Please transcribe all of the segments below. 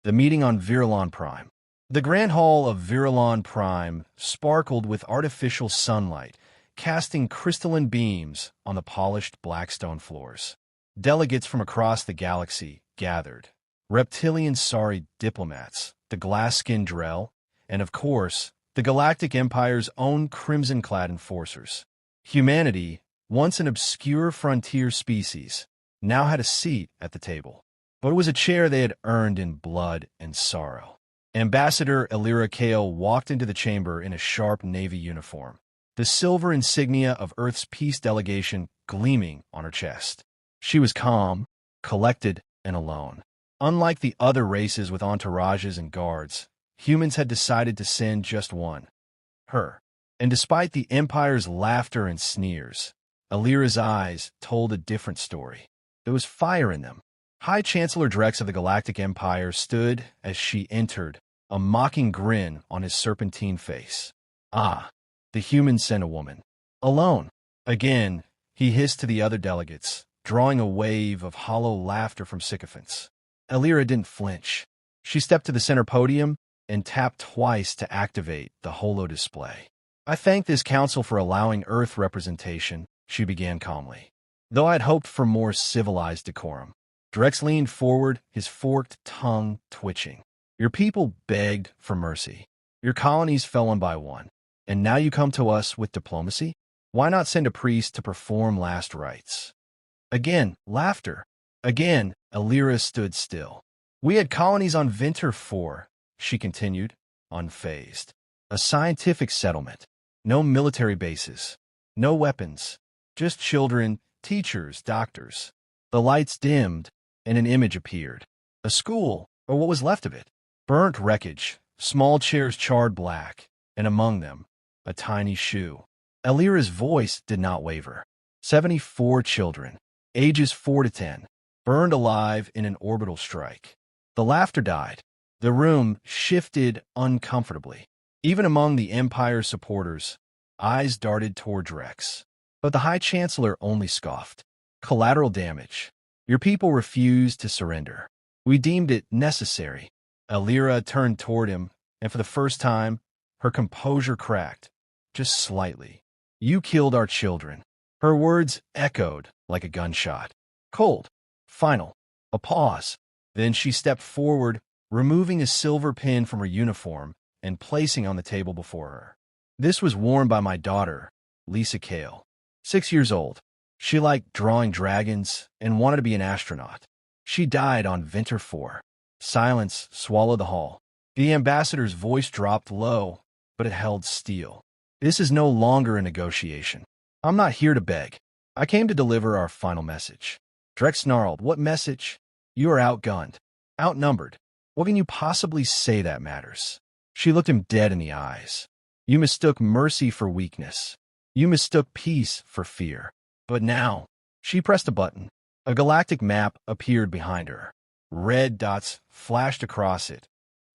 The meeting on Virulon Prime. The grand hall of Virulon Prime sparkled with artificial sunlight, casting crystalline beams on the polished blackstone floors. Delegates from across the galaxy gathered. Reptilian diplomats, the glass-skinned Drell, and of course, the Galactic Empire's own crimson-clad enforcers. Humanity, once an obscure frontier species, now had a seat at the table. But it was a chair they had earned in blood and sorrow. Ambassador Elira Kale walked into the chamber in a sharp Navy uniform, the silver insignia of Earth's peace delegation gleaming on her chest. She was calm, collected, and alone. Unlike the other races with entourages and guards, humans had decided to send just one, her. And despite the Empire's laughter and sneers, Elira's eyes told a different story. There was fire in them. High Chancellor Drex of the Galactic Empire stood as she entered, a mocking grin on his serpentine face. Ah, the humans sent a woman. Alone. Again, he hissed to the other delegates, drawing a wave of hollow laughter from sycophants. Elira didn't flinch. She stepped to the center podium and tapped twice to activate the holo display. I thank this council for allowing Earth representation, she began calmly, though I'd hoped for more civilized decorum. Drex leaned forward, his forked tongue twitching. Your people begged for mercy. Your colonies fell one by one. And now you come to us with diplomacy? Why not send a priest to perform last rites? Again, laughter. Again, Elira stood still. We had colonies on Vinter 4, she continued, unfazed. A scientific settlement. No military bases. No weapons. Just children, teachers, doctors. The lights dimmed, and an image appeared. A school, or what was left of it. Burnt wreckage, small chairs charred black, and among them, a tiny shoe. Elira's voice did not waver. 74 children, ages 4 to 10, burned alive in an orbital strike. The laughter died. The room shifted uncomfortably. Even among the Empire's supporters, eyes darted toward Drex. But the High Chancellor only scoffed. Collateral damage. Your people refused to surrender. We deemed it necessary. Elira turned toward him, and for the first time, her composure cracked, just slightly. You killed our children. Her words echoed like a gunshot. Cold. Final. A pause. Then she stepped forward, removing a silver pin from her uniform and placing on the table before her. This was worn by my daughter, Lisa Kale. 6 years old. She liked drawing dragons and wanted to be an astronaut. She died on Vinter 4. Silence swallowed the hall. The ambassador's voice dropped low, but it held steel. This is no longer a negotiation. I'm not here to beg. I came to deliver our final message. Drex snarled, What message? You are outgunned. Outnumbered. What can you possibly say that matters? She looked him dead in the eyes. You mistook mercy for weakness. You mistook peace for fear. But now, she pressed a button. A galactic map appeared behind her. Red dots flashed across it,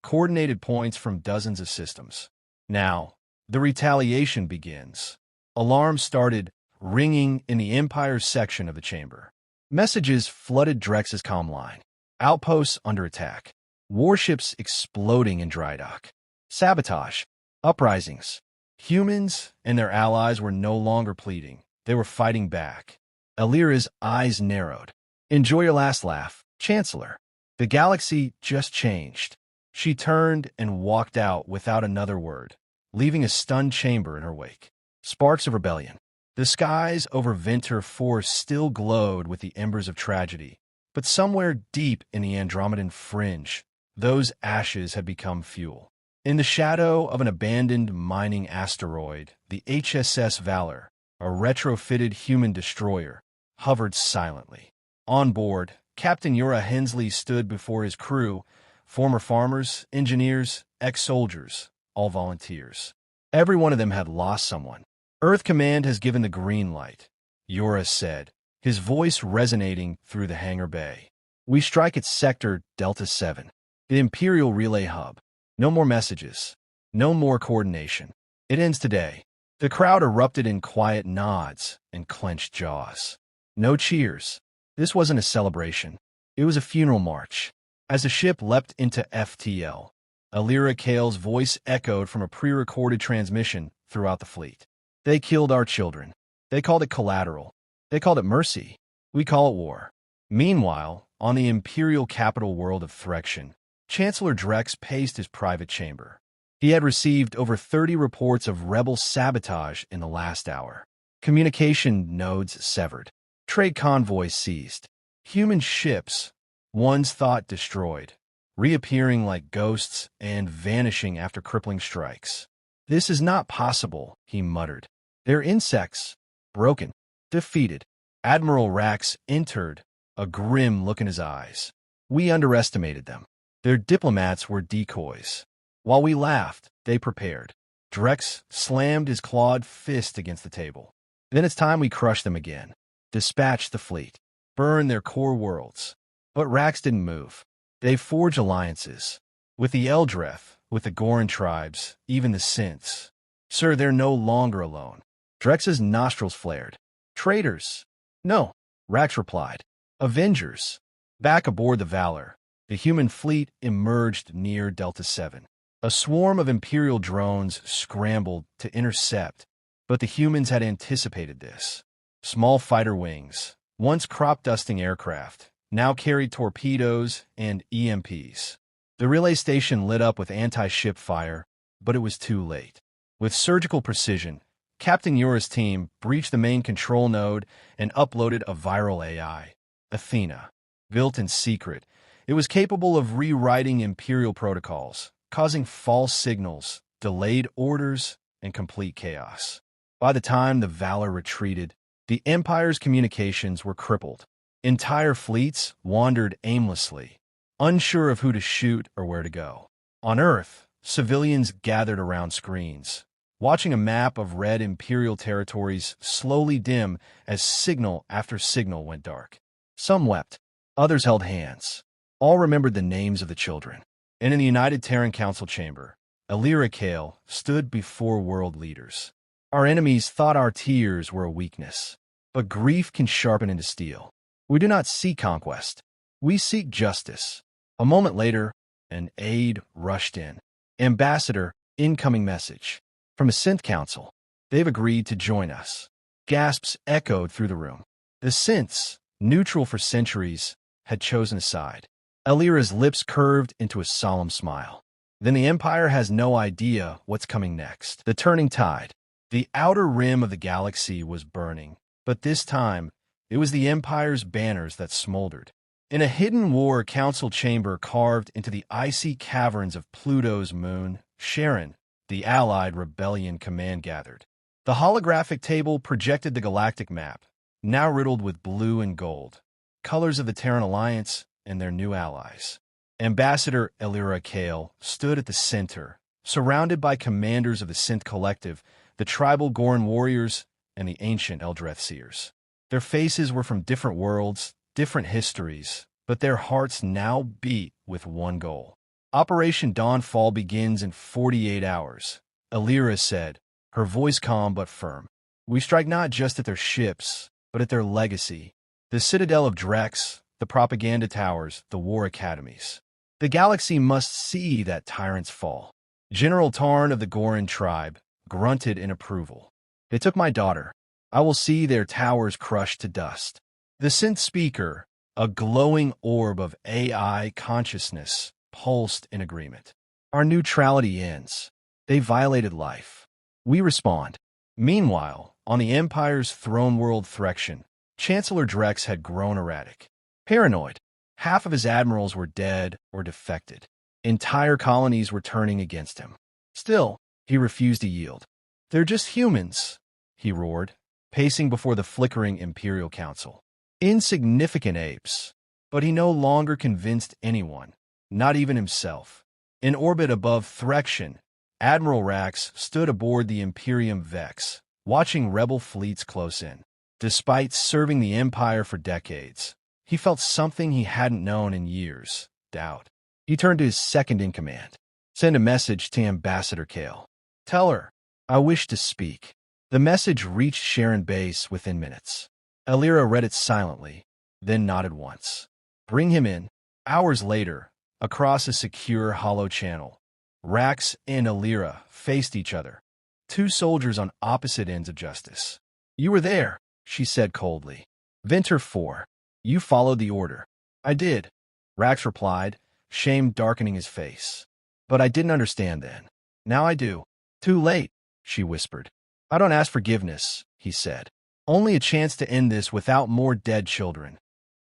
coordinated points from dozens of systems. Now, the retaliation begins. Alarms started ringing in the Empire's section of the chamber. Messages flooded Drex's comm line. Outposts under attack. Warships exploding in dry dock. Sabotage. Uprisings. Humans and their allies were no longer pleading. They were fighting back. Elira's eyes narrowed. Enjoy your last laugh, Chancellor. The galaxy just changed. She turned and walked out without another word, leaving a stunned chamber in her wake. Sparks of rebellion. The skies over Vinter 4 still glowed with the embers of tragedy, but somewhere deep in the Andromedan fringe, those ashes had become fuel. In the shadow of an abandoned mining asteroid, the HSS Valor, a retrofitted human destroyer, hovered silently. On board, Captain Ura Hensley stood before his crew, former farmers, engineers, ex-soldiers, all volunteers. Every one of them had lost someone. Earth Command has given the green light, Ura said, his voice resonating through the hangar bay. We strike at Sector Delta 7, the Imperial Relay Hub. No more messages. No more coordination. It ends today. The crowd erupted in quiet nods and clenched jaws. No cheers. This wasn't a celebration. It was a funeral march. As the ship leapt into FTL, Alira Kale's voice echoed from a pre-recorded transmission throughout the fleet. They killed our children. They called it collateral. They called it mercy. We call it war. Meanwhile, on the imperial capital world of Threxion, Chancellor Drex paced his private chamber. He had received over 30 reports of rebel sabotage in the last hour. Communication nodes severed. Trade convoys seized. Human ships, once thought destroyed, reappearing like ghosts and vanishing after crippling strikes. This is not possible, he muttered. They're insects. Broken. Defeated. Admiral Rax entered, a grim look in his eyes. We underestimated them. Their diplomats were decoys. While we laughed, they prepared. Drex slammed his clawed fist against the table. Then it's time we crush them again. Dispatch the fleet. Burn their core worlds. But Rax didn't move. They forged alliances. With the Eldreth, with the Goran tribes, even the Synths. Sir, they're no longer alone. Drex's nostrils flared. Traitors. No, Rax replied. Avengers. Back aboard the Valor, the human fleet emerged near Delta 7. A swarm of Imperial drones scrambled to intercept, but the humans had anticipated this. Small fighter wings, once crop-dusting aircraft, now carried torpedoes and EMPs. The relay station lit up with anti-ship fire, but it was too late. With surgical precision, Captain Yura's team breached the main control node and uploaded a viral AI, Athena. Built in secret, it was capable of rewriting Imperial protocols, causing false signals, delayed orders, and complete chaos. By the time the Valor retreated, the Empire's communications were crippled. Entire fleets wandered aimlessly, unsure of who to shoot or where to go. On Earth, civilians gathered around screens, watching a map of red Imperial territories slowly dim as signal after signal went dark. Some wept, others held hands. All remembered the names of the children. And in the United Terran Council chamber, Alira Kale stood before world leaders. Our enemies thought our tears were a weakness, but grief can sharpen into steel. We do not seek conquest. We seek justice. A moment later, an aide rushed in. Ambassador, incoming message. From a Synth Council. They've agreed to join us. Gasps echoed through the room. The Synths, neutral for centuries, had chosen a side. Alira's lips curved into a solemn smile. Then the Empire has no idea what's coming next. The turning tide. The outer rim of the galaxy was burning, but this time, it was the Empire's banners that smoldered. In a hidden war council chamber carved into the icy caverns of Pluto's moon, Sharon, the Allied Rebellion Command gathered. The holographic table projected the galactic map, now riddled with blue and gold, colors of the Terran Alliance and their new allies. Ambassador Alira Kale stood at the center, surrounded by commanders of the Synth Collective, the tribal Goran warriors, and the ancient Eldreth seers. Their faces were from different worlds, different histories, but their hearts now beat with one goal. Operation Dawnfall begins in 48 hours, Alira said, her voice calm but firm. We strike not just at their ships, but at their legacy. The Citadel of Drex, the propaganda towers, the war academies. The galaxy must see that tyrants fall. General Tarn of the Goran tribe grunted in approval. They took my daughter. I will see their towers crushed to dust. The Synth speaker, a glowing orb of AI consciousness, pulsed in agreement. Our neutrality ends. They violated life. We respond. Meanwhile, on the Empire's throne world Threxion, Chancellor Drex had grown erratic. Paranoid. Half of his admirals were dead or defected. Entire colonies were turning against him. Still, he refused to yield. They're just humans, he roared, pacing before the flickering Imperial Council. Insignificant apes. But he no longer convinced anyone, not even himself. In orbit above Threxion, Admiral Rax stood aboard the Imperium Vex, watching rebel fleets close in. Despite serving the Empire for decades, he felt something he hadn't known in years, doubt. He turned to his second-in-command. Send a message to Ambassador Kale. Tell her, I wish to speak. The message reached Sharon Base within minutes. Alira read it silently, then nodded once. Bring him in. Hours later, Across a secure hollow channel, Rax and Alira faced each other, two soldiers on opposite ends of justice. "You were there," she said coldly. "Venter 4. You followed the order." "I did," Rax replied, shame darkening his face. "But I didn't understand then. Now I do." "Too late," she whispered. "I don't ask forgiveness," he said. "Only a chance to end this without more dead children,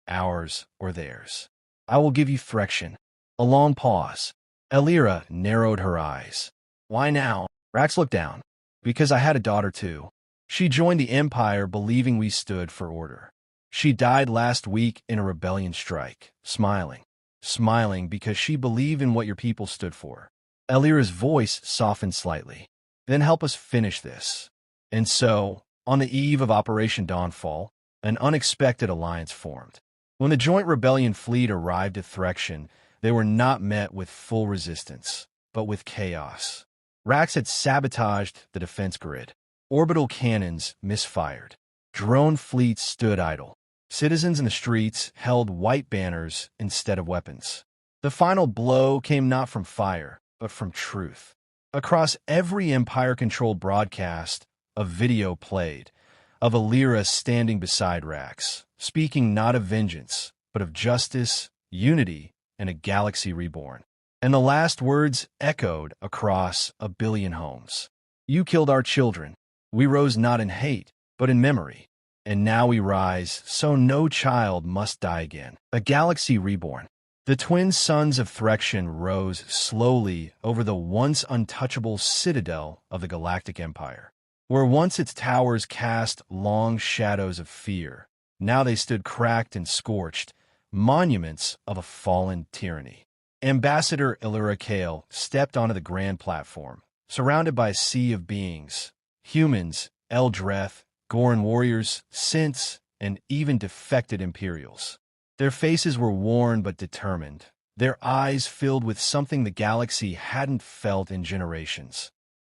ours or theirs. I will give you Threction." A long pause. Alira narrowed her eyes. "Why now?" Rax looked down. "Because I had a daughter too. She joined the Empire believing we stood for order. She died last week in a rebellion strike, smiling. Smiling because she believed in what your people stood for." Alira's voice softened slightly. "Then help us finish this." And so, on the eve of Operation Dawnfall, an unexpected alliance formed. When the Joint Rebellion fleet arrived at Threction, they were not met with full resistance, but with chaos. Rax had sabotaged the defense grid. Orbital cannons misfired. Drone fleets stood idle. Citizens in the streets held white banners instead of weapons. The final blow came not from fire, but from truth. Across every Empire-controlled broadcast, a video played of Alira standing beside Rax, speaking not of vengeance, but of justice, unity, and a galaxy reborn. And the last words echoed across 1 billion homes. "You killed our children. We rose not in hate, but in memory. And now we rise, so no child must die again. A galaxy reborn." The twin sons of Threction rose slowly over the once untouchable citadel of the Galactic Empire. Where once its towers cast long shadows of fear, now they stood cracked and scorched, monuments of a fallen tyranny. Ambassador Alira Kale stepped onto the grand platform, surrounded by a sea of beings, humans, Eldreth, Goran warriors, synths, and even defected Imperials. Their faces were worn but determined, their eyes filled with something the galaxy hadn't felt in generations.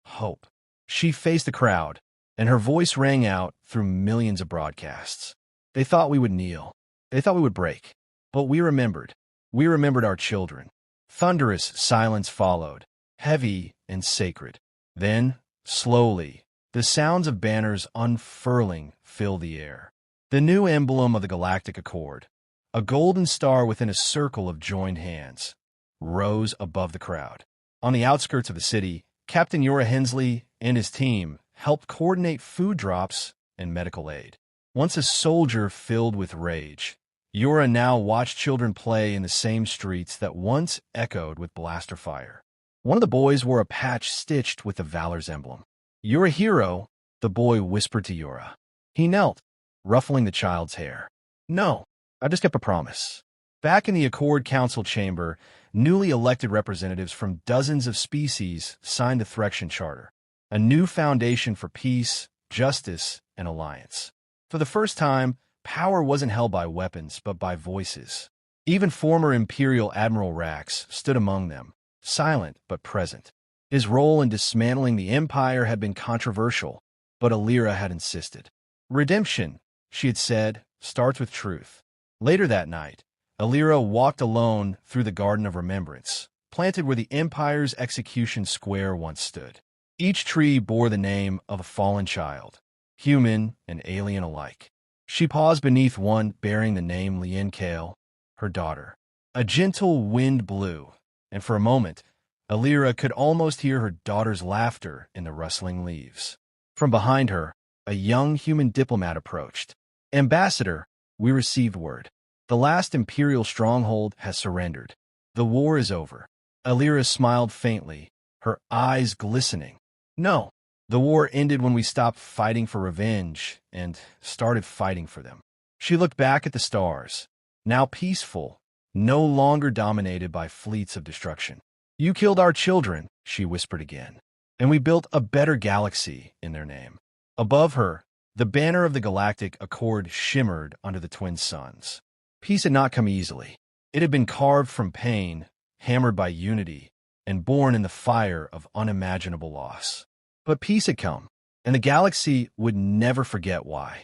Hope. She faced the crowd, and her voice rang out through millions of broadcasts. "They thought we would kneel. They thought we would break. But we remembered. We remembered our children." Thunderous silence followed, heavy and sacred. Then, slowly, the sounds of banners unfurling filled the air. The new emblem of the Galactic Accord, a golden star within a circle of joined hands, rose above the crowd. On the outskirts of the city, Captain Yura Hensley and his team helped coordinate food drops and medical aid. Once a soldier filled with rage, Yura now watched children play in the same streets that once echoed with blaster fire. One of the boys wore a patch stitched with the Valor's emblem. "You're a hero," the boy whispered to Yura. He knelt, ruffling the child's hair. "No, I just kept a promise." Back in the Accord Council chamber, newly elected representatives from dozens of species signed the Threction Charter, a new foundation for peace, justice, and alliance. For the first time, power wasn't held by weapons, but by voices. Even former Imperial Admiral Rax stood among them, silent but present. His role in dismantling the Empire had been controversial, but Alira had insisted. "Redemption," she had said, "starts with truth." Later that night, Alira walked alone through the Garden of Remembrance, planted where the Empire's execution square once stood. Each tree bore the name of a fallen child, human and alien alike. She paused beneath one bearing the name Lien Kale, her daughter. A gentle wind blew, and for a moment, Alira could almost hear her daughter's laughter in the rustling leaves. From behind her, a young human diplomat approached. "Ambassador, we received word. The last Imperial stronghold has surrendered. The war is over." Alira smiled faintly, her eyes glistening. "No, the war ended when we stopped fighting for revenge and started fighting for them." She looked back at the stars, now peaceful, no longer dominated by fleets of destruction. "You killed our children," she whispered again, "and we built a better galaxy in their name." Above her, the banner of the Galactic Accord shimmered under the twin suns. Peace had not come easily. It had been carved from pain, hammered by unity, and born in the fire of unimaginable loss. But peace had come, and the galaxy would never forget why.